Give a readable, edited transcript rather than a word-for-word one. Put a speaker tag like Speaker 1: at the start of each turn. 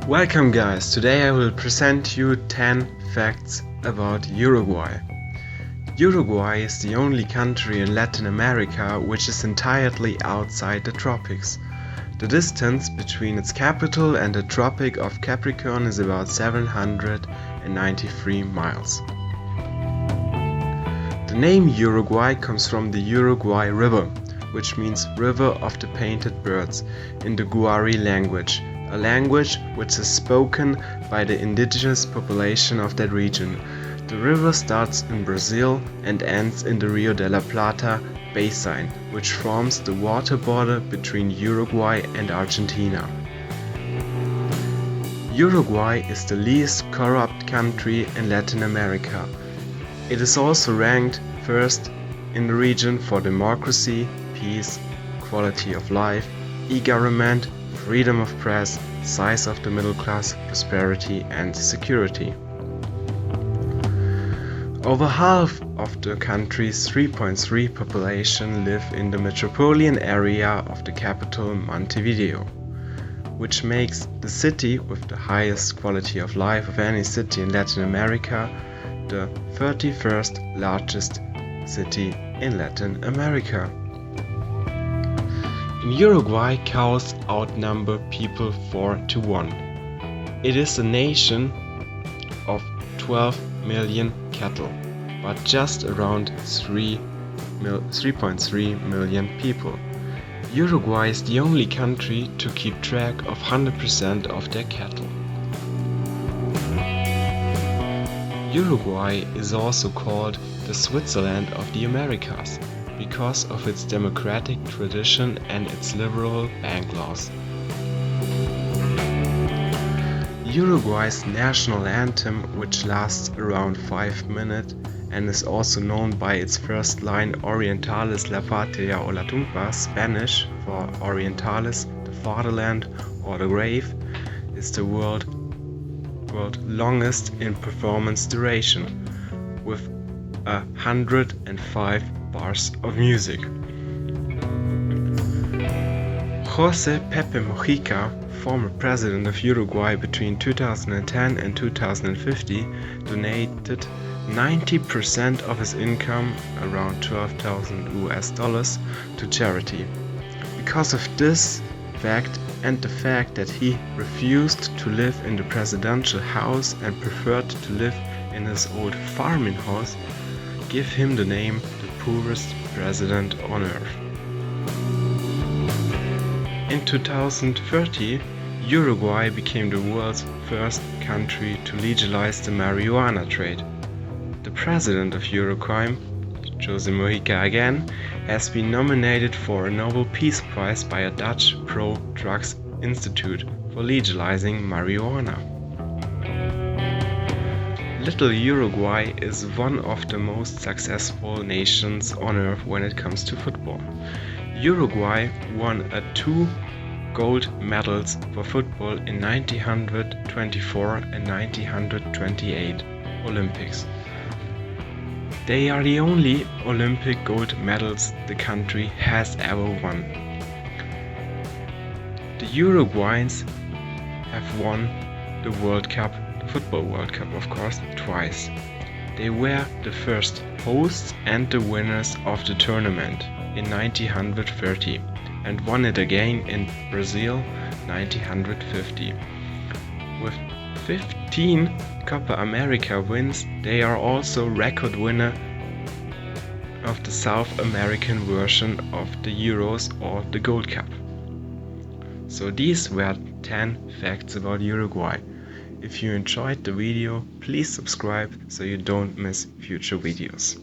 Speaker 1: Welcome guys, today I will present you 10 facts about Uruguay. Uruguay is the only country in Latin America which is entirely outside the tropics. The distance between its capital and the Tropic of Capricorn is about 793 miles. The name Uruguay comes from the Uruguay River, which means River of the Painted Birds in the Guari language, a language which is spoken by the indigenous population of that region. The river starts in Brazil and ends in the Rio de la Plata basin, which forms the water border between Uruguay and Argentina. Uruguay is the least corrupt country in Latin America. It is also ranked first in the region for democracy, peace, quality of life, e-government, freedom of press, size of the middle class, prosperity and security. Over half of the country's 3.3 population live in the metropolitan area of the capital Montevideo, which makes the city with the highest quality of life of any city in Latin America the 31st largest city in Latin America. In Uruguay, cows outnumber people 4-1. It is a nation of 12 million cattle, but just around 3.3 million people. Uruguay is the only country to keep track of 100% of their cattle. Uruguay is also called the Switzerland of the Americas, because of its democratic tradition and its liberal bank laws. Uruguay's national anthem, which lasts around 5 minutes and is also known by its first line Orientalis la patria o la tumba, Spanish for Orientalis, the fatherland or the grave, is the world longest in performance duration, with 105 bars of music. José Pepe Mujica, former president of Uruguay between 2010 and 2050, donated 90% of his income, around $12,000 to charity. Because of this fact and the fact that he refused to live in the presidential house and preferred to live in his old farming house, give him the name the poorest president on earth. In 2030, Uruguay became the world's first country to legalize the marijuana trade. The president of Uruguay, José Mujica again, has been nominated for a Nobel Peace Prize by a Dutch pro-drugs institute for legalizing marijuana. Little Uruguay is one of the most successful nations on earth when it comes to football. Uruguay won 2 gold medals for football in 1924 and 1928 Olympics. They are the only Olympic gold medals the country has ever won. The Uruguayans have won the World Cup, the Football World Cup of course, twice. They were the first hosts and the winners of the tournament in 1930 and won it again in Brazil 1950. With 15 Copa America wins, they are also record winner of the South American version of the Euros or the Gold Cup. So these were 10 facts about Uruguay. If you enjoyed the video, please subscribe so you don't miss future videos.